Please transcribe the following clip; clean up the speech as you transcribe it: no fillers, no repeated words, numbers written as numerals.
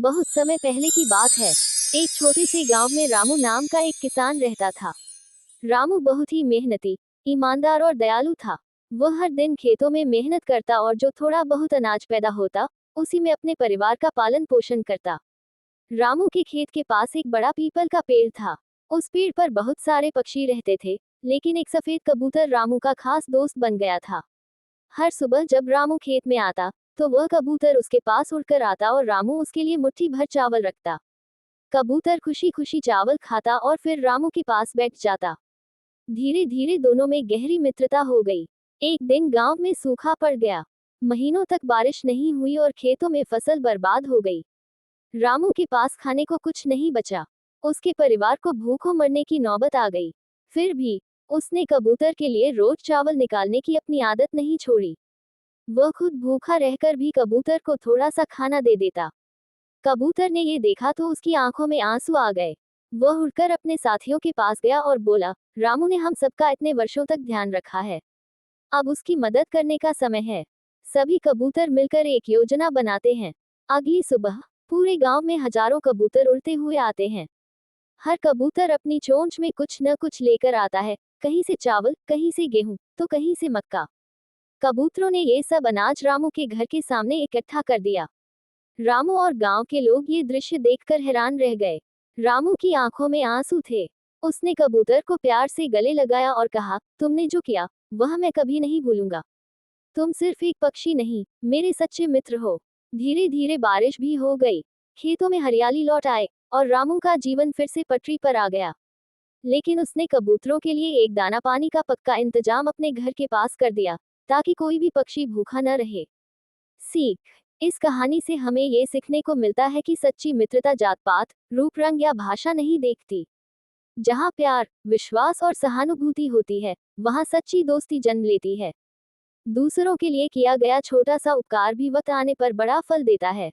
बहुत समय पहले की बात है। एक छोटे से गांव में रामू नाम का एक किसान रहता था। रामू बहुत ही मेहनती, ईमानदार और दयालु था। वह हर दिन खेतों में मेहनत करता और जो थोड़ा बहुत अनाज पैदा होता, उसी में अपने परिवार का पालन पोषण करता। रामू के खेत के पास एक बड़ा पीपल का पेड़ था। उस पेड़ पर बहुत सारे पक्षी रहते थे, लेकिन एक सफेद कबूतर रामू का खास दोस्त बन गया था। हर सुबह जब रामू खेत में आता, तो वह कबूतर उसके पास उड़कर आता और रामू उसके लिए मुट्ठी भर चावल रखता। कबूतर खुशी खुशी चावल खाता और फिर रामू के पास बैठ जाता। धीरे धीरे दोनों में गहरी मित्रता हो गई। एक दिन गांव में सूखा पड़ गया। महीनों तक बारिश नहीं हुई और खेतों में फसल बर्बाद हो गई। रामू के पास खाने को कुछ नहीं बचा। उसके परिवार को भूखों मरने की नौबत आ गई। फिर भी उसने कबूतर के लिए रोज चावल निकालने की अपनी आदत नहीं छोड़ी। वह खुद भूखा रहकर भी कबूतर को थोड़ा सा खाना दे देता। कबूतर ने ये देखा तो उसकी आंखों में आंसू आ गए। वह उड़कर अपने साथियों के पास गया और बोला, रामू ने हम सबका इतने वर्षों तक ध्यान रखा है, अब उसकी मदद करने का समय है। सभी कबूतर मिलकर एक योजना बनाते हैं। अगली सुबह पूरे गांव में हजारों कबूतर उड़ते हुए आते हैं। हर कबूतर अपनी चोंच में कुछ न कुछ लेकर आता है, कहीं से चावल, कहीं से गेहूं, तो कहीं से मक्का। कबूतरों ने ये सब अनाज रामू के घर के सामने इकट्ठा कर दिया। रामू और गांव के लोग ये दृश्य देखकर हैरान रह गए। रामू की आंखों में आंसू थे। उसने कबूतर को प्यार से गले लगाया और कहा, तुमने जो किया वह मैं कभी नहीं भूलूंगा। तुम सिर्फ एक पक्षी नहीं, मेरे सच्चे मित्र हो। धीरे धीरे बारिश भी हो गई। खेतों में हरियाली लौट आए और रामू का जीवन फिर से पटरी पर आ गया। लेकिन उसने कबूतरों के लिए एक दाना पानी का पक्का इंतजाम अपने घर के पास कर दिया, ताकि कोई भी पक्षी भूखा न रहे। सीख। इस कहानी से हमें ये सीखने को मिलता है कि सच्ची मित्रता जात पात, रूप रंग या भाषा नहीं देखती। जहाँ प्यार, विश्वास और सहानुभूति होती है, वहाँ सच्ची दोस्ती जन्म लेती है। दूसरों के लिए किया गया छोटा सा उपकार भी वक्त आने पर बड़ा फल देता है।